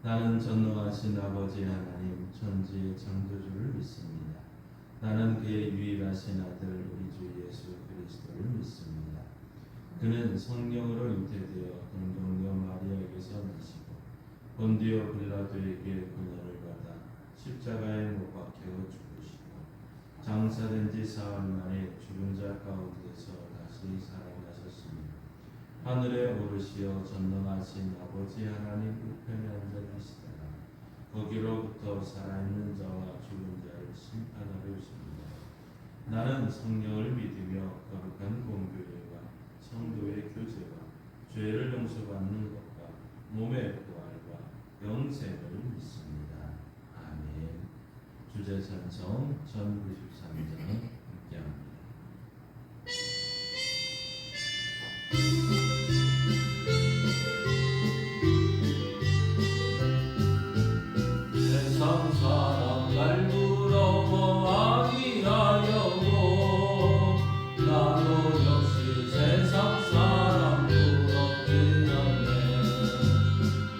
나는 전능하신 아버지 하나님 천지의 창조주를 믿습니다. 나는 그의 유일하신 아들 우리 주 예수 그리스도를 믿습니다. 그는 성령으로 잉태되어 동정녀 마리아에게서 나시고 본디오 빌라도에게 고난을 받아 십자가에 못 박혀 죽으시고 장사된 지 사흘 만에 죽은 자 가운데서 다시 살아나셨으며 하늘에 오르시어 전능하신 아버지 하나님 우편에 앉아 계시다가 거기로부터 살아있는 자와 죽은 자를 심판하려 오십니다. 나는 성령을 믿으며 거룩한 공교회와 성도의 교제와 죄를 용서받는 것과 몸의 부활과 영생을 믿습니다. 아멘. 주제찬송 1093장 함께합니다. 세상 사람 날 부러워 아니하여도 나도 역시 세상 사람 부럽지 않네.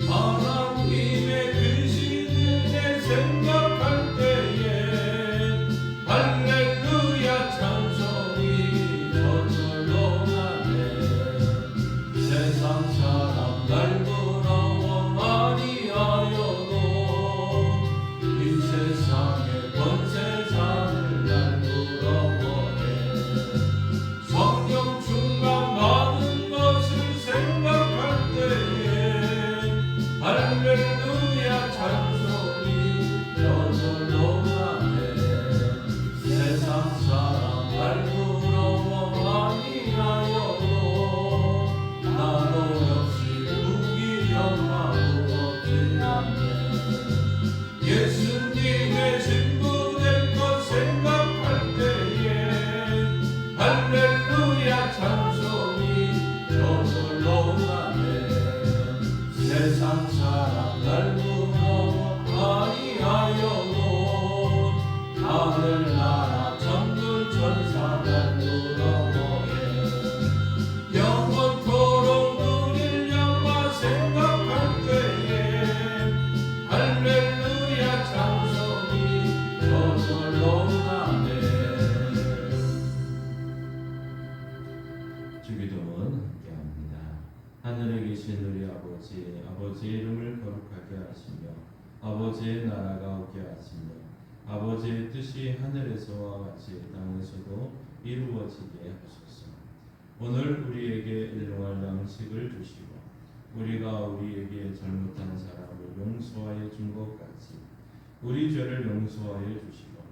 하나님의 그 시대에 생각할 때에 할렐루야 찬송이 저절로 나네. 세상 사람 날 부러워 아니하여도 이 세상의 권세자를 날 부러워해. 성령 충만 많은 것을 생각할 때에 할렐루야 찬송이 저절로 나네. 세상 사람 날 부러워 아니하여도 나도 역시 무기력하 부럽지 않네. 예수님의 신부될 것 생각할 때에 할렐루야 찬송이 저절로 나네. 세상 사람 날 부러워 아니하여도 하늘나라 천군 천사 날 부러워해. 영원토록 누릴 영화 생각할 때에 할렐루야 찬송이 저절로 나네. 주기도문 함께합니다. 하늘에 계신 우리 아버지, 아버지의 이름을 거룩하게 하시며 아버지의 나라가 오게 하시며 아버지의 뜻이 하늘에서와 같이 땅에서도 이루어지게 하소서. 오늘 우리에게 일용할 양식을 주시고 우리가 우리에게 잘못한 사람을 용서하여 준 것 같이 우리 죄를 용서하여 주시고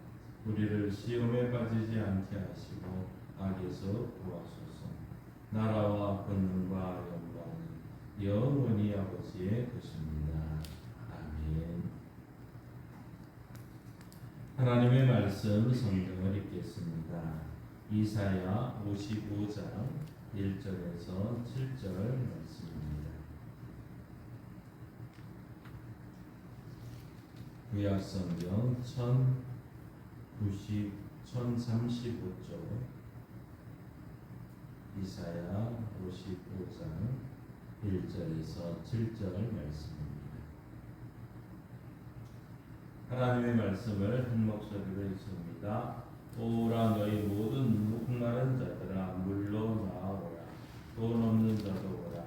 우리를 시험에 빠지지 않게 하시고 악에서 구하소서. 나라와 권능과 영광은 영원히 아버지의 것입니다. 아멘. 하나님의 말씀 성경을 읽겠습니다. 이사야 55장 1절에서 7절 말씀입니다. 구약성경 1035쪽 이사야 55장 1절에서 7절 말씀입니다. 하나님의 말씀을 한 목소리로 읽습니다. 오라 너희 모든 목마른 자들아 물로 나아오라. 돈 없는 자도 오라.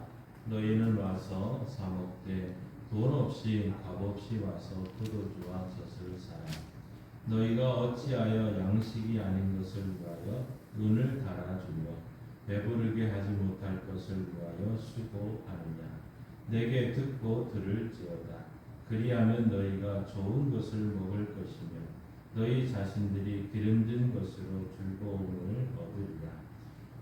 너희는 와서 사 먹되 돈 없이 값없이 와서 포도주와 젖을 사라. 너희가 어찌하여 양식이 아닌 것을 위하여 은을 달아주며 배부르게 하지 못할 것을 위하여 수고하느냐. 내게 듣고 들을지어다. 그리하면 너희가 좋은 것을 먹을 것이며 너희 자신들이 기름진 것으로 즐거움을 얻으리라.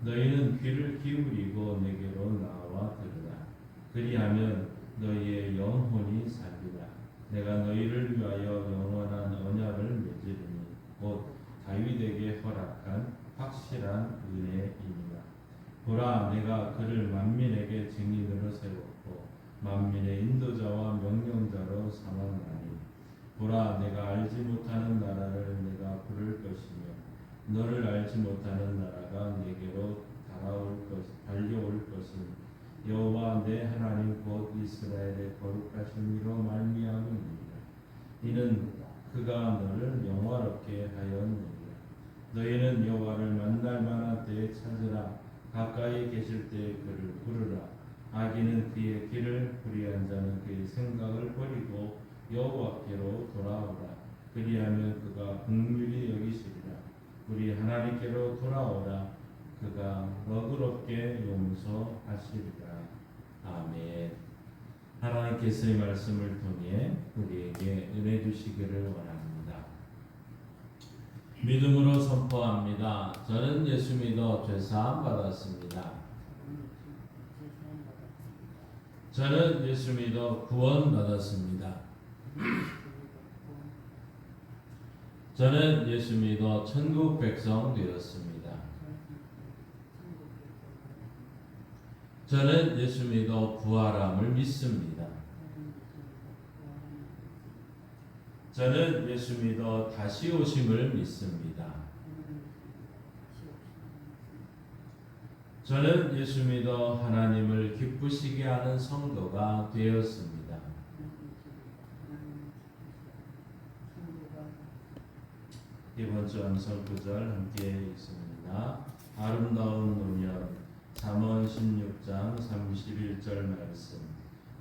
너희는 귀를 기울이고 내게로 나와 들으라. 그리하면 너희의 영혼이 살리라. 내가 너희를 위하여 영원한 언약을 맺으리니 곧 다윗에게 허락한 확실한 은혜이니라. 보라, 내가 그를 만민에게 증인으로 세웠고 만민의 인도자와 명령자로 삼았나니. 보라, 내가 알지 못하는 나라를 내가 부를 것이며 너를 알지 못하는 나라가 내게로 달려올 것은 여호와 내 하나님 곧 이스라엘의 거룩하신 이로 말미암음이니라. 이는 그가 너를 영화롭게 하였느니라. 너희는 여호와를 만날 만한 때에 찾으라. 가까이 계실 때에 그를 부르라. 악인은 그의 길을 불의한 자는 그의 생각을 버리고 여호와께로 돌아오라. 그리하면 그가 긍휼히 여기시리라. 우리 하나님께로 돌아오라. 그가 너그럽게 용서하시리라. 아멘. 하나님께서 이 말씀을 통해 우리에게 은혜 주시기를 원합니다. 믿음으로 선포합니다. 저는 예수 믿어 죄사함 받았습니다. 저는 예수 믿어 구원 받았습니다. 저는 예수 믿어 천국 백성 되었습니다. 저는 예수 믿어 부활함을 믿습니다. 저는 예수 믿어 다시 오심을 믿습니다. 저는 예수 믿어 하나님을 기쁘시게 하는 성도가 되었습니다. 이번 주 암송 구절 함께 읽습니다. 아름다운 노년 잠언 16장 31절 말씀.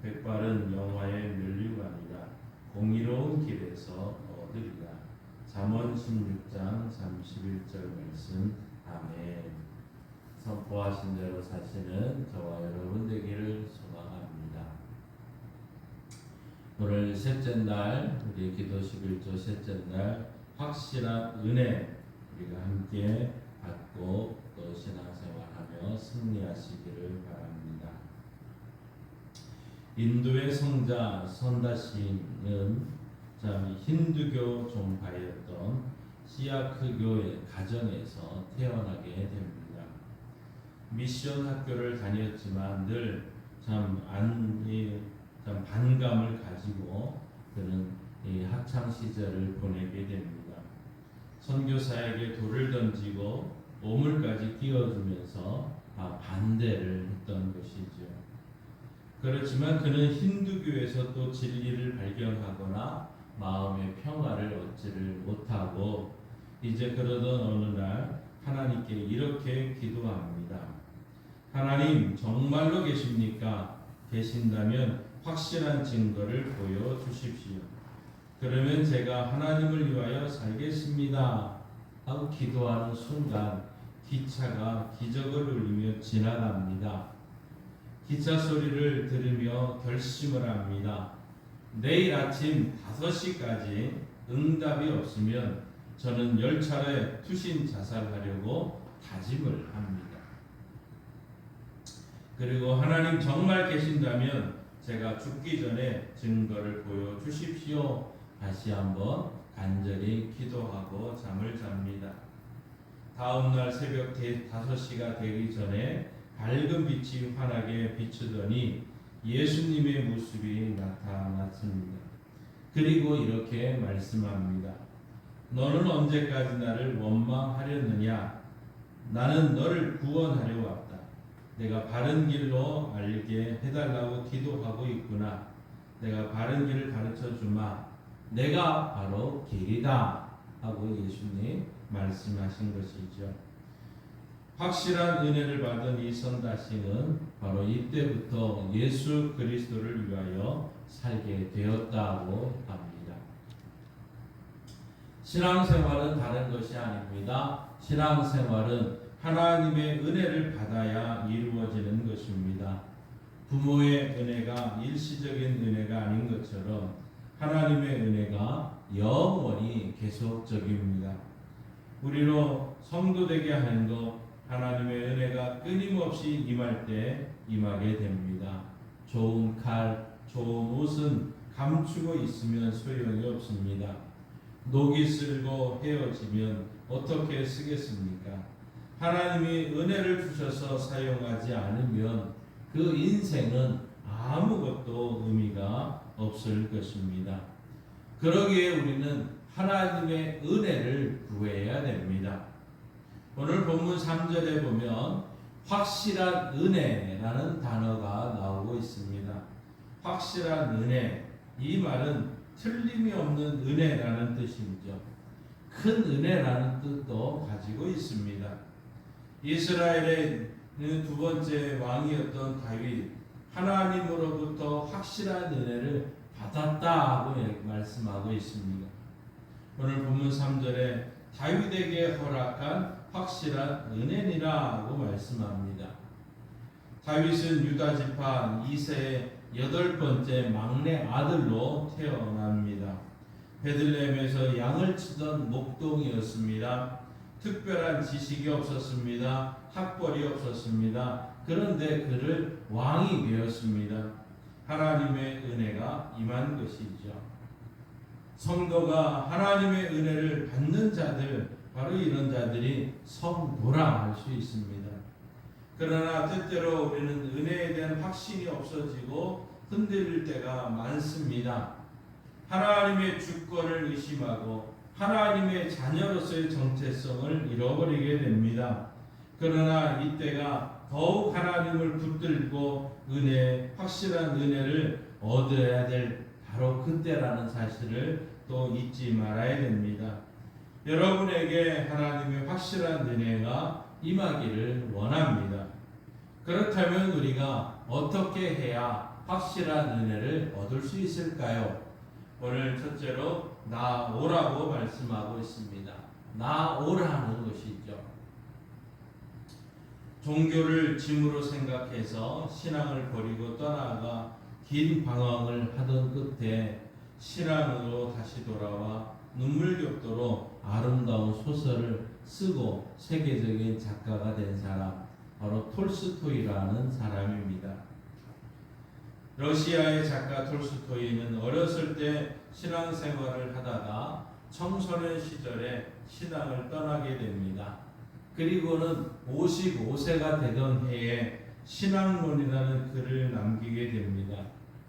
백발은 영화의 면류관이라 공의로운 길에서 얻으리라. 잠언 16장 31절 말씀. 아멘. 선포하신 대로 사시는 저와 여러분 되기를 소망합니다. 오늘 셋째 날, 우리 기도 11조 셋째 날 확실한 은혜 우리가 함께 받고 또 신앙생활하며 승리하시기를 바랍니다. 인도의 성자 선다시는 힌두교 종파였던 시아크교의 가정에서 태어나게 됩니다. 미션 학교를 다녔지만 늘 반감을 가지고 그는 이 학창 시절을 보내게 됩니다. 선교사에게 돌을 던지고 오물까지 띄워주면서 반대를 했던 것이죠. 그렇지만 그는 힌두교에서 또 진리를 발견하거나 마음의 평화를 얻지를 못하고 이제 그러던 어느 날 하나님께 이렇게 기도합니다. 하나님 정말로 계십니까? 계신다면 확실한 증거를 보여주십시오. 그러면 제가 하나님을 위하여 살겠습니다 하고 기도하는 순간 기차가 기적을 울리며 지나갑니다. 기차 소리를 들으며 결심을 합니다. 내일 아침 5시까지 응답이 없으면 저는 열차에 투신 자살하려고 다짐을 합니다. 그리고 하나님 정말 계신다면 제가 죽기 전에 증거를 보여주십시오. 다시 한번 간절히 기도하고 잠을 잡니다. 다음날 새벽 5시가 되기 전에 밝은 빛이 환하게 비추더니 예수님의 모습이 나타났습니다. 그리고 이렇게 말씀합니다. 너는 언제까지 나를 원망하려느냐? 나는 너를 구원하려 왔다. 내가 바른 길로 알게 해달라고 기도하고 있구나. 내가 바른 길을 가르쳐 주마. 내가 바로 길이다 하고 예수님 말씀하신 것이죠. 확실한 은혜를 받은 이 선다시는 바로 이때부터 예수 그리스도를 위하여 살게 되었다고 합니다. 신앙생활은 다른 것이 아닙니다. 신앙생활은 하나님의 은혜를 받아야 이루어지는 것입니다. 부모의 은혜가 일시적인 은혜가 아닌 것처럼 하나님의 은혜가 영원히 계속적입니다. 우리로 성도되게 하는 것, 하나님의 은혜가 끊임없이 임할 때 임하게 됩니다. 좋은 칼, 좋은 옷은 감추고 있으면 소용이 없습니다. 녹이 슬고 헤어지면 어떻게 쓰겠습니까? 하나님이 은혜를 주셔서 사용하지 않으면 그 인생은 아무것도 의미가 없을 것입니다. 그러기에 우리는 하나님의 은혜를 구해야 됩니다. 오늘 본문 3절에 보면 확실한 은혜라는 은혜라는 단어가 나오고 있습니다. 확실한 은혜, 이 말은 틀림이 없는 은혜라는 뜻이죠. 큰 은혜라는 뜻도 가지고 있습니다. 이스라엘의 두 번째 왕이었던 다윗, 하나님으로부터 확실한 은혜를 받았다고 말씀하고 있습니다. 오늘 본문 3절에 다윗에게 허락한 확실한 은혜니라고 말씀합니다. 다윗은 유다 지파 2세의 8번째 막내 아들로 태어납니다. 베들레헴에서 양을 치던 목동이었습니다. 특별한 지식이 없었습니다. 학벌이 없었습니다. 그런데 그를 왕이 되었습니다. 하나님의 은혜가 임한 것이죠. 성도가 하나님의 은혜를 받는 자들, 바로 이런 자들이 성도라 할 수 있습니다. 그러나 때때로 우리는 은혜에 대한 확신이 없어지고 흔들릴 때가 많습니다. 하나님의 주권을 의심하고 하나님의 자녀로서의 정체성을 잃어버리게 됩니다. 그러나 이때가 더욱 하나님을 붙들고 확실한 은혜를 얻어야 될 바로 그때라는 사실을 또 잊지 말아야 됩니다. 여러분에게 하나님의 확실한 은혜가 임하기를 원합니다. 그렇다면 우리가 어떻게 해야 확실한 은혜를 얻을 수 있을까요? 오늘 첫째로 나오라고 말씀하고 있습니다. 나오라는 것이죠. 종교를 짐으로 생각해서 신앙을 버리고 떠나가 긴 방황을 하던 끝에 신앙으로 다시 돌아와 눈물겹도록 아름다운 소설을 쓰고 세계적인 작가가 된 사람, 바로 톨스토이라는 사람입니다. 러시아의 작가 톨스토이는 어렸을 때 신앙생활을 하다가 청소년 시절에 신앙을 떠나게 됩니다. 그리고는 55세가 되던 해에 신앙론이라는 글을 남기게 됩니다.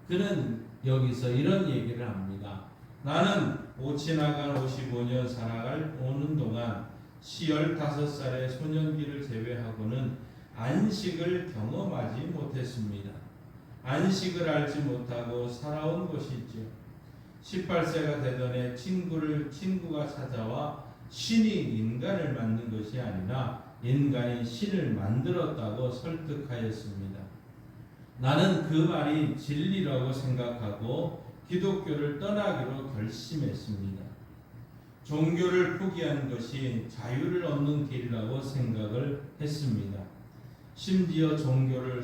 그는 여기서 이런 얘기를 합니다. 나는 지나간 55년 살아갈 오는 동안 15살의 소년기를 제외하고는 안식을 경험하지 못했습니다. 안식을 알지 못하고 살아온 것이죠. 18세가 되던 해 친구가 찾아와 신이 인간을 만든 것이 아니라 인간이 신을 만들었다고 설득하였습니다. 나는 그 말이 진리라고 생각하고 기독교를 떠나기로 결심했습니다. 종교를 포기한 것이 자유를 얻는 길이라고 생각을 했습니다. 심지어 종교를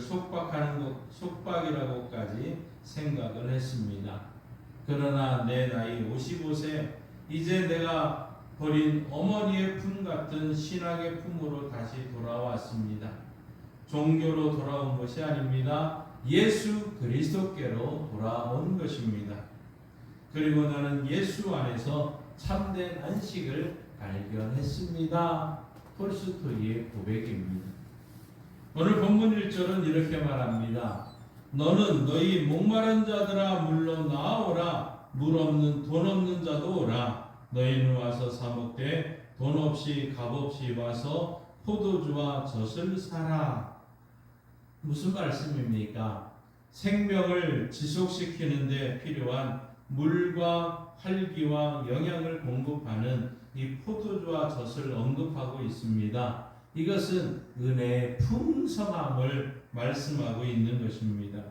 속박이라고까지 생각을 했습니다. 그러나 내 나이 55세, 이제 내가 버린 어머니의 품 같은 신앙의 품으로 다시 돌아왔습니다. 종교로 돌아온 것이 아닙니다. 예수 그리스도께로 돌아온 것입니다. 그리고 나는 예수 안에서 참된 안식을 발견했습니다. 톨스토이의 고백입니다. 오늘 본문 1절은 이렇게 말합니다. 너는 너희 목마른 자들아 물러 나오라. 물 없는 돈 없는 자도 오라. 너희는 와서 사 먹되 돈 없이 값 없이 와서 포도주와 젖을 사라. 무슨 말씀입니까? 생명을 지속시키는 데 필요한 물과 활기와 영양을 공급하는 이 포도주와 젖을 언급하고 있습니다. 이것은 은혜의 풍성함을 말씀하고 있는 것입니다.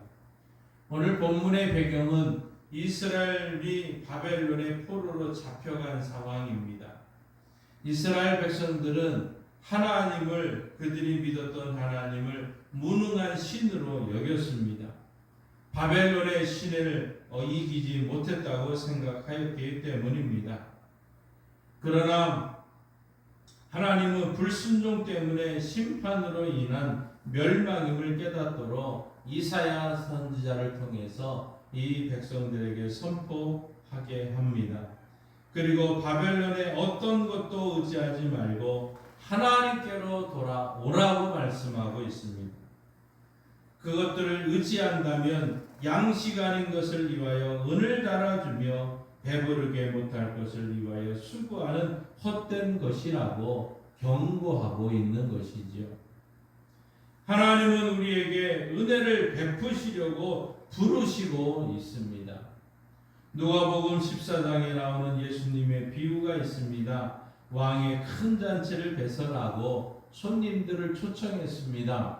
오늘 본문의 배경은 이스라엘이 바벨론의 포로로 잡혀간 상황입니다. 이스라엘 백성들은 그들이 믿었던 하나님을 무능한 신으로 여겼습니다. 바벨론의 신을 이기지 못했다고 생각하였기 때문입니다. 그러나 하나님은 불순종 때문에 심판으로 인한 멸망임을 깨닫도록 이사야 선지자를 통해서 이 백성들에게 선포하게 합니다. 그리고 바벨론의 어떤 것도 의지하지 말고 하나님께로 돌아오라고 말씀하고 있습니다. 그것들을 의지한다면 양식 아닌 것을 위하여 은을 달아주며 배부르게 못할 것을 위하여 수고하는 헛된 것이라고 경고하고 있는 것이죠. 하나님은 우리에게 은혜를 베푸시려고 부르시고 있습니다. 누가복음 14장에 나오는 예수님의 비유가 있습니다. 왕의 큰 잔치를 배설하고 손님들을 초청했습니다.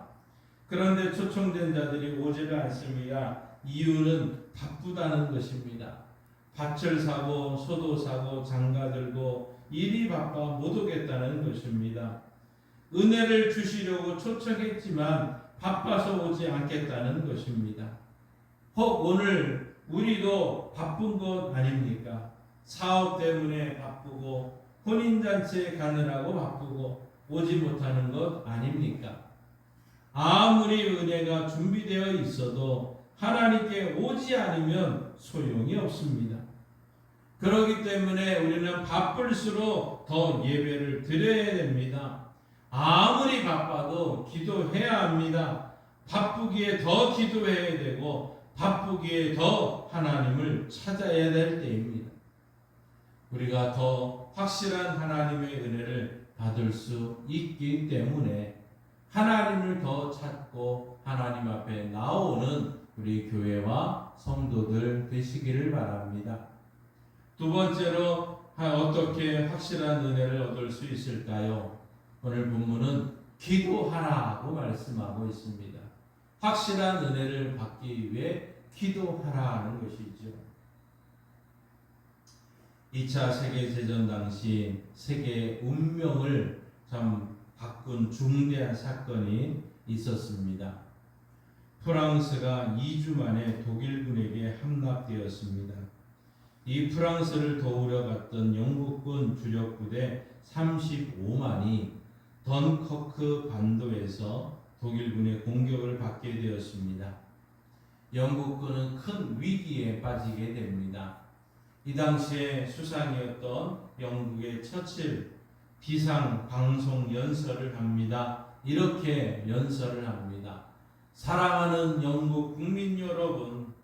그런데 초청된 자들이 오지를 않습니다. 이유는 바쁘다는 것입니다. 밭을 사고 소도 사고 장가 들고 일이 바빠 못 오겠다는 것입니다. 은혜를 주시려고 초청했지만 바빠서 오지 않겠다는 것입니다. 혹 오늘 우리도 바쁜 것 아닙니까? 사업 때문에 바쁘고 혼인잔치에 가느라고 바쁘고 오지 못하는 것 아닙니까? 아무리 은혜가 준비되어 있어도 하나님께 오지 않으면 소용이 없습니다. 그렇기 때문에 우리는 바쁠수록 더 예배를 드려야 됩니다. 아무리 바빠도 기도해야 합니다. 바쁘기에 더 기도해야 되고 바쁘기에 더 하나님을 찾아야 될 때입니다. 우리가 더 확실한 하나님의 은혜를 받을 수 있기 때문에 하나님을 더 찾고 하나님 앞에 나오는 우리 교회와 성도들 되시기를 바랍니다. 두 번째로 어떻게 확실한 은혜를 얻을 수 있을까요? 오늘 본문은 기도하라고 말씀하고 있습니다. 확실한 은혜를 받기 위해 기도하라는 것이죠. 2차 세계대전 당시 세계의 운명을 참 바꾼 중대한 사건이 있었습니다. 프랑스가 2주 만에 독일군에게 함락되었습니다. 이 프랑스를 도우러 갔던 영국군 주력 부대 35만이 던커크 반도에서 독일군의 공격을 받게 되었습니다. 영국군은 큰 위기에 빠지게 됩니다. 이 당시에 수상이었던 영국의 처칠 비상 방송 연설을 합니다. 이렇게 연설을 합니다. 사랑하는 영국 국민 여러분,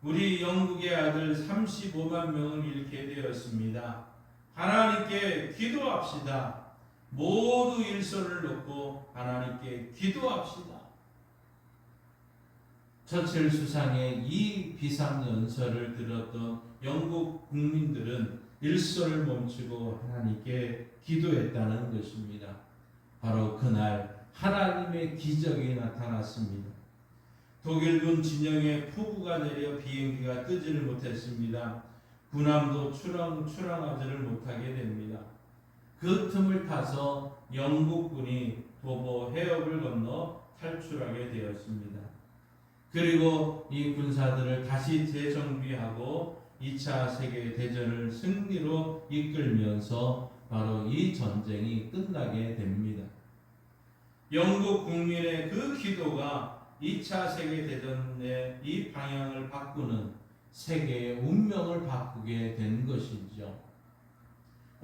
우리 영국의 아들 35만 명을 잃게 되었습니다. 하나님께 기도합시다. 모두 일손을 놓고 하나님께 기도합시다. 처칠 수상의 이 비상연설을 들었던 영국 국민들은 일손을 멈추고 하나님께 기도했다는 것입니다. 바로 그날 하나님의 기적이 나타났습니다. 독일군 진영에 폭우가 내려 비행기가 뜨지를 못했습니다. 군함도 출항하지를 못하게 됩니다. 그 틈을 타서 영국군이 도보 해협을 건너 탈출하게 되었습니다. 그리고 이 군사들을 다시 재정비하고 2차 세계대전을 승리로 이끌면서 바로 이 전쟁이 끝나게 됩니다. 영국 국민의 그 기도가 2차 세계대전의 이 방향을 바꾸는 세계의 운명을 바꾸게 된 것이죠.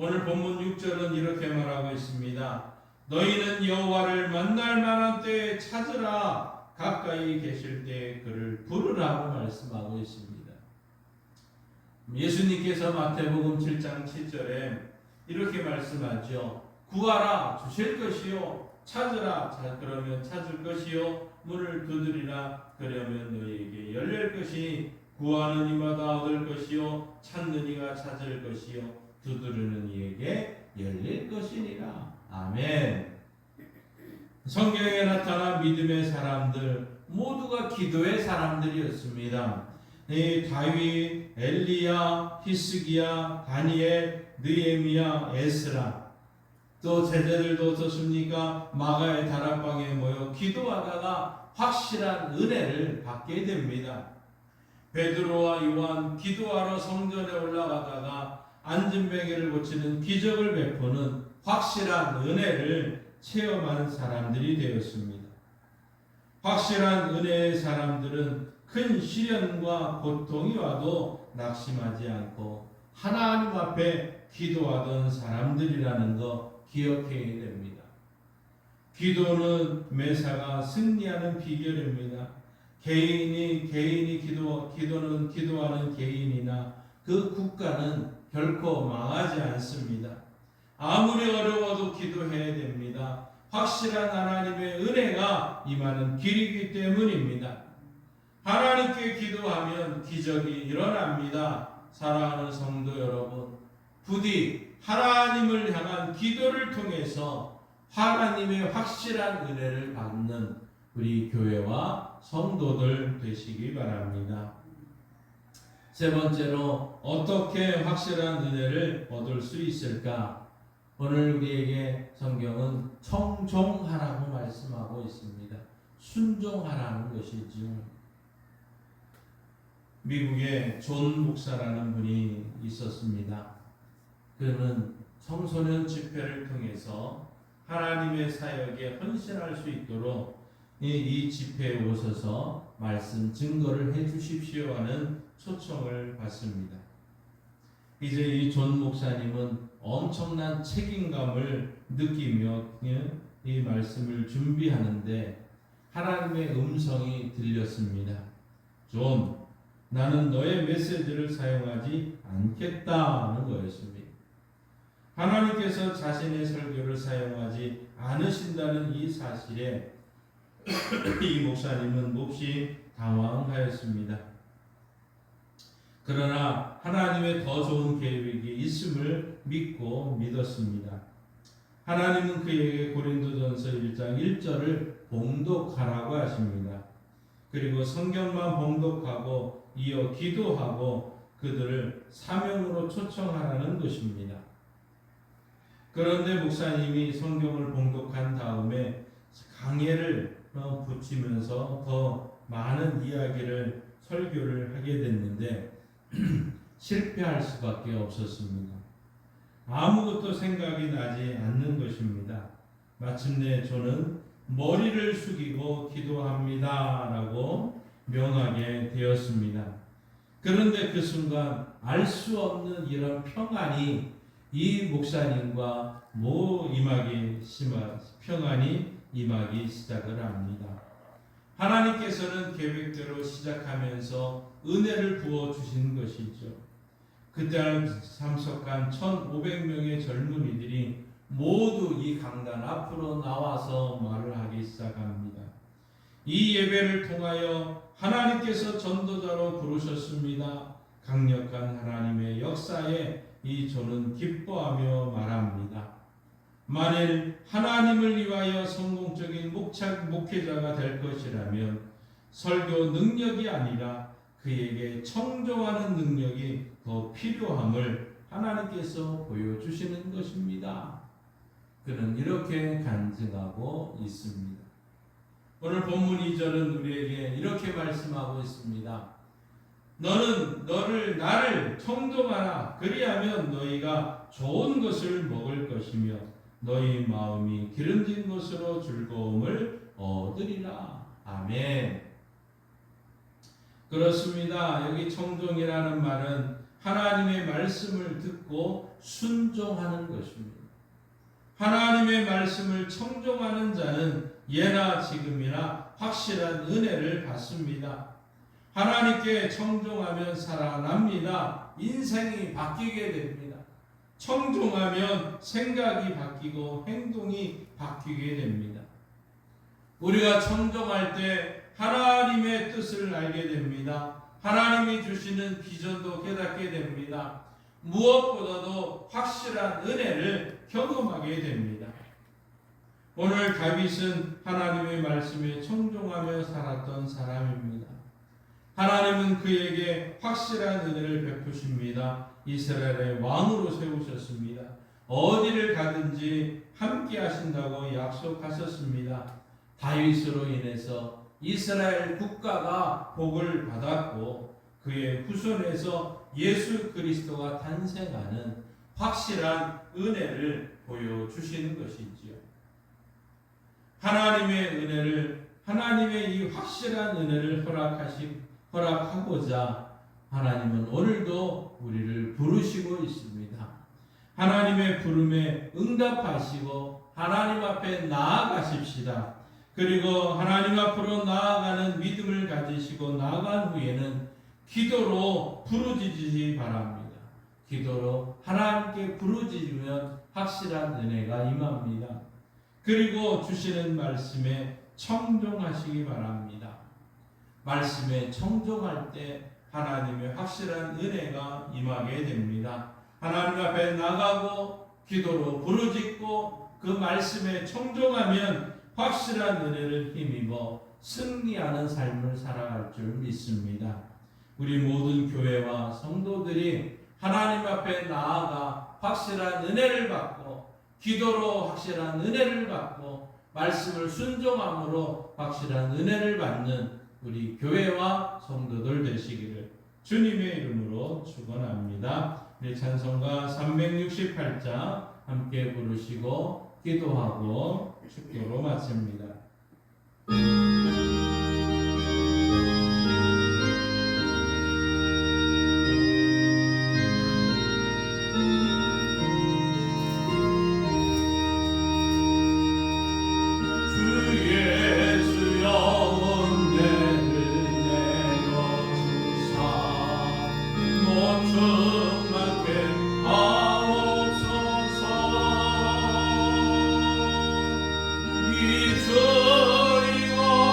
오늘 본문 6절은 이렇게 말하고 있습니다. 너희는 여호와를 만날 만한 때에 찾으라. 가까이 계실 때 그를 부르라고 말씀하고 있습니다. 예수님께서 마태복음 7장 7절에 이렇게 말씀하죠. 구하라 주실 것이요 찾으라 그러면 찾을 것이요 문을 두드리라 그러면 너희에게 열릴 것이니 구하는 이마다 얻을 것이요 찾는 이가 찾을 것이요 두드리는 이에게 열릴 것이니라. 아멘. 성경에 나타난 믿음의 사람들 모두가 기도의 사람들이었습니다. 다윗, 엘리야, 히스기야, 다니엘, 느헤미야, 에스라 또 제자들도 어떻습니까? 마가의 다락방에 모여 기도하다가 확실한 은혜를 받게 됩니다. 베드로와 요한 기도하러 성전에 올라가다가 안진뱅이를 고치는 기적을 베푸는 확실한 은혜를 체험한 사람들이 되었습니다. 확실한 은혜의 사람들은 큰 시련과 고통이 와도 낙심하지 않고 하나님 앞에 기도하던 사람들이라는 거 기억해야 됩니다. 기도는 매사가 승리하는 비결입니다. 기도는 기도하는 개인이나 그 국가는 결코 망하지 않습니다. 아무리 어려워도 기도해야 됩니다. 확실한 하나님의 은혜가 임하는 길이기 때문입니다. 하나님께 기도하면 기적이 일어납니다. 사랑하는 성도 여러분, 부디 하나님을 향한 기도를 통해서 하나님의 확실한 은혜를 받는 우리 교회와 성도들 되시기 바랍니다. 세 번째로 어떻게 확실한 은혜를 얻을 수 있을까? 오늘 우리에게 성경은 청종하라고 말씀하고 있습니다. 순종하라는 것이지요. 미국에 존 목사라는 분이 있었습니다. 그는 청소년 집회를 통해서 하나님의 사역에 헌신할 수 있도록 이 집회에 오셔서 말씀 증거를 해 주십시오 하는 초청을 받습니다. 이제 이 존 목사님은 엄청난 책임감을 느끼며 이 말씀을 준비하는데 하나님의 음성이 들렸습니다. 존, 나는 너의 메시지를 사용하지 않겠다는 거였습니다. 하나님께서 자신의 설교를 사용하지 않으신다는 이 사실에 이 목사님은 몹시 당황하였습니다. 그러나 하나님의 더 좋은 계획이 있음을 믿고 믿었습니다. 하나님은 그에게 고린도전서 1장 1절을 봉독하라고 하십니다. 그리고 성경만 봉독하고 이어 기도하고 그들을 사명으로 초청하라는 것입니다. 그런데 목사님이 성경을 봉독한 다음에 강해를 붙이면서 더 많은 이야기를 설교를 하게 됐는데 실패할 수밖에 없었습니다. 아무것도 생각이 나지 않는 것입니다. 마침내 저는 머리를 숙이고 기도합니다 라고 명하게 되었습니다. 그런데 그 순간 알 수 없는 이런 평안이 이 목사님과 평안이 임하기 시작을 합니다. 하나님께서는 계획대로 시작하면서 은혜를 부어주신 것이죠. 그때 참석한 1,500명의 젊은이들이 모두 이 강단 앞으로 나와서 말을 하기 시작합니다. 이 예배를 통하여 하나님께서 전도자로 부르셨습니다. 강력한 하나님의 역사에 이 저는 기뻐하며 말합니다. 만일 하나님을 위하여 성공적인 목회자가 될 것이라면 설교 능력이 아니라 그에게 청종하는 능력이 더 필요함을 하나님께서 보여주시는 것입니다. 그는 이렇게 간증하고 있습니다. 오늘 본문 2절은 우리에게 이렇게 말씀하고 있습니다. 너는 나를 청종하라. 그리하면 너희가 좋은 것을 먹을 것이며 너희 마음이 기름진 것으로 즐거움을 얻으리라. 아멘. 그렇습니다. 여기 청종이라는 말은 하나님의 말씀을 듣고 순종하는 것입니다. 하나님의 말씀을 청종하는 자는 예나 지금이나 확실한 은혜를 받습니다. 하나님께 청종하면 살아납니다. 인생이 바뀌게 됩니다. 청종하면 생각이 바뀌고 행동이 바뀌게 됩니다. 우리가 청종할 때 하나님의 뜻을 알게 됩니다. 하나님이 주시는 비전도 깨닫게 됩니다. 무엇보다도 확실한 은혜를 경험하게 됩니다. 오늘 다윗은 하나님의 말씀에 청종하며 살았던 사람입니다. 하나님은 그에게 확실한 은혜를 베푸십니다. 이스라엘의 왕으로 세우셨습니다. 어디를 가든지 함께 하신다고 약속하셨습니다. 다윗으로 인해서 이스라엘 국가가 복을 받았고 그의 후손에서 예수 그리스도가 탄생하는 확실한 은혜를 보여주시는 것이지요. 하나님의 이 확실한 은혜를 허락하고자 하나님은 오늘도 우리를 부르시고 있습니다. 하나님의 부름에 응답하시고 하나님 앞에 나아가십시다. 그리고 하나님 앞으로 나아가는 믿음을 가지시고 나아간 후에는 기도로 부르짖으시기 바랍니다. 기도로 하나님께 부르짖으면 확실한 은혜가 임합니다. 그리고 주시는 말씀에 청종하시기 바랍니다. 말씀에 청종할 때 하나님의 확실한 은혜가 임하게 됩니다. 하나님 앞에 나가고 기도로 부르짖고 그 말씀에 청종하면 확실한 은혜를 힘입어 승리하는 삶을 살아갈 줄 믿습니다. 우리 모든 교회와 성도들이 하나님 앞에 나아가 확실한 은혜를 받고 기도로 확실한 은혜를 받고 말씀을 순종함으로 확실한 은혜를 받는 우리 교회와 성도들 되시기를 주님의 이름으로 축원합니다. 우리 찬송가 368장 함께 부르시고 기도하고 축도로 마칩니다. 이저리와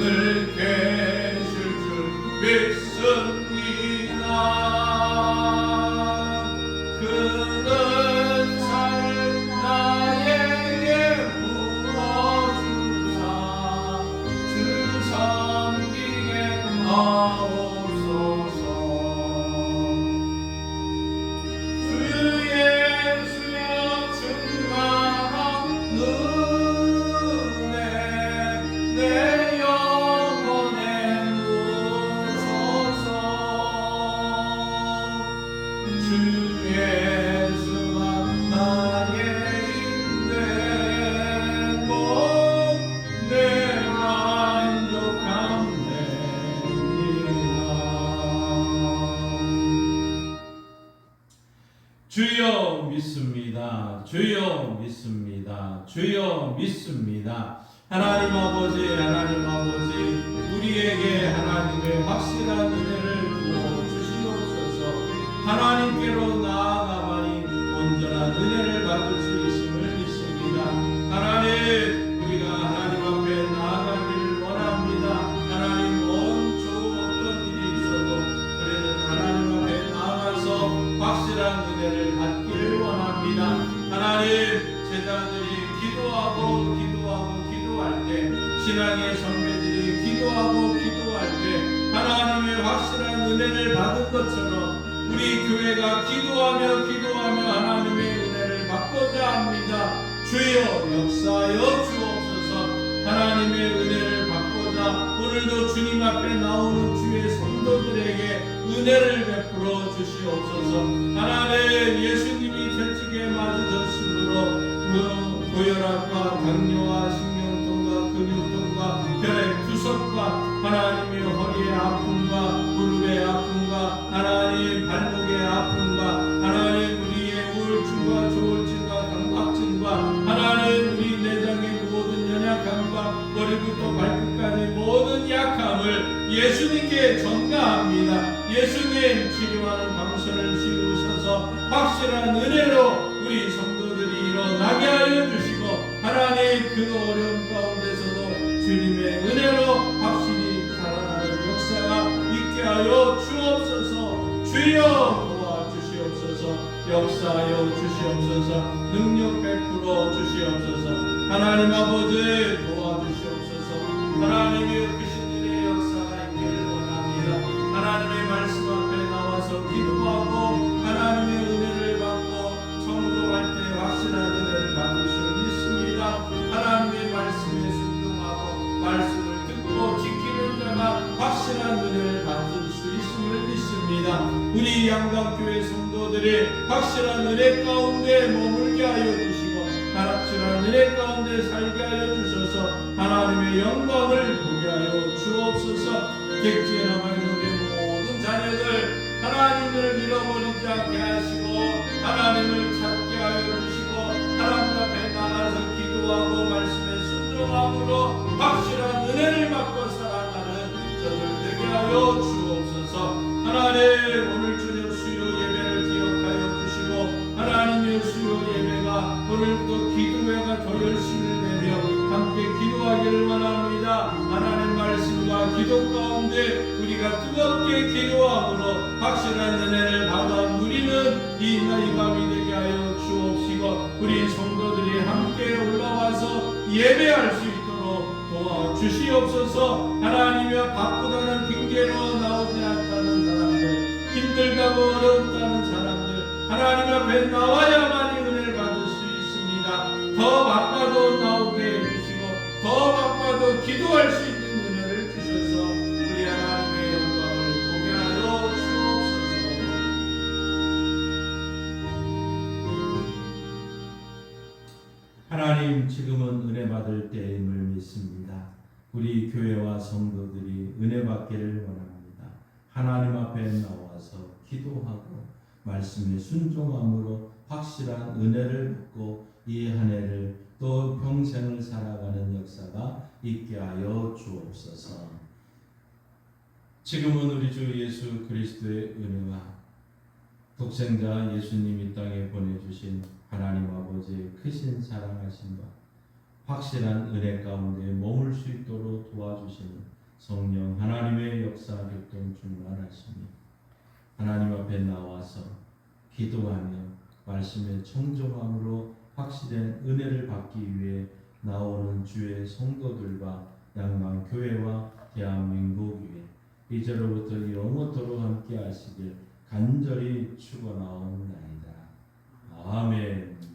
늘 계실 줄 믿습니다. 그 은사를 나에게 부어주사 주 섬기게 하옵소서. 주 예수여 충만한 은혜 내 영혼에 부으소서. 주 예수만 나의 인내고 내 만족함 됩니다. 주여 믿습니다. 주여 믿습니다. 주여 믿습니다. 하나님 아버지, 하나님 아버지, 우리에게 하나님의 확실한 은혜를 부어 주시옵소서. 하나님께로 나아가만이 온전한 은혜를 받을 수 있음을 믿습니다. 하나님, 우리가 하나님 앞에 나아가기를 원합니다. 하나님, 어떤 일이 있어도 우리는 하나님 앞에 나아가서 확실한 은혜를 받기를 원합니다. 하나님, 제자들이 기도하고 기도할 때, 신앙의 선배들이 기도하고 기도할 때 하나님의 확실한 은혜를 받은 것처럼 우리 교회가 기도하며 하나님의 은혜를 받고자 합니다. 주여 역사하여 주옵소서. 하나님의 은혜를 받고자 오늘도 주님 앞에 나오는 주의 성도들에게 은혜를 베풀어 주시옵소서. 하나님, 예수님이 채찍에 맞으셨으므로 고혈압과 당뇨와 신경통과 근육통과 혈액 투석과 하나님의 허리의 아픔과 무릎의 아픔과 하나님 발목의 아픔과 하나님 우리의 우울증과 조울증과 강박증과 하나님 우리 내장의 모든 연약함과 머리부터 발끝까지 모든 약함을 예수님께 전가합니다. 예수님, 치료하는 방선을 씌우셔서 확실한 은혜로 우리 성도들이 일어나게 하여 주시고 하나님 그 어려움 가운데서도 주님의 은혜로 확실히 살아나는 역사가 있게 하여 주옵소서. 주여 도와주시옵소서. 역사하여 주시옵소서. 능력 베풀어 주시옵소서. 하나님 아버지 도와주시옵소서. 하나님의 크신 은혜의 역사가 있기를 원합니다. 하나님의 말씀 앞에 나와서 기도하고 하나님의 은혜를 받고 청도할 때 확실한 은혜를 받을 줄 믿습니다. 하나님의 말씀에 순종하고 말씀을 듣고 지키는 자가 확실한 은혜를 받을 수 있음을 믿습니다. 우리 양강교회 성도들이 확실한 은혜 가운데 머물게 하여 주시고 확실한 은혜 가운데 살게 하여 주셔서 하나님의 영광을 보게 하여 주옵소서. 객지에 남아있는 우리 모든 자녀들 하나님을 잃어버리지 않게 하시고 하나님을 찾게 하여 주시고 하나님 앞에 나가서 기도하고 말씀에 순종함으로 확실한 은혜를 받고 살아가는 저들 되게 하여 주옵소서. 하나님, 오늘 저녁 수요 예배를 기억하여 주시고 하나님의 수요 예배가 오늘도 기도회가 더 열심히 내며 함께 기도하기를 원합니다. 하나님 말씀과 기도 가운데 우리가 뜨겁게 기도함으로 확실한 은혜를 받아 누리는 이 밤이 되게 하여 주옵시고 우리 성도들이 함께 올라와서 예배할 수 있도록 도와주시옵소서. 하나님이여 바쁘다는 핑계로 나오지 않다는 사람들, 힘들다고 어렵다는 사람들 하나님 앞에 나와야만이 은혜를 받을 수 있습니다. 더 바빠도 나오게 해주시고 더 바빠도 기도할 수 있는 은혜를 주셔서 우리 하나님의 영광을 보게 하여 주옵소서. 하나님, 지금은 은혜 받을 때임을 믿습니다. 우리 교회와 성도들이 은혜 받기를 원합니다. 하나님 앞에 나와서 기도하고 말씀에 순종함으로 확실한 은혜를 받고 이 한 해를 또 평생을 살아가는 역사가 있게 하여 주옵소서. 지금은 우리 주 예수 그리스도의 은혜와 독생자 예수님 이 땅에 보내주신 하나님 아버지의 크신 사랑하심과 확실한 은혜 가운데 머물 수 있도록 도와주시는 말씀이 하나님 앞에 나와서 기도하며 말씀에 청종함으로 확실한 은혜를 받기 위해 나오는 주의 성도들과 양방교회와 대한민국 위에 이제로부터 영원토록 함께 하시길 간절히 축원하옵나이다. 아멘.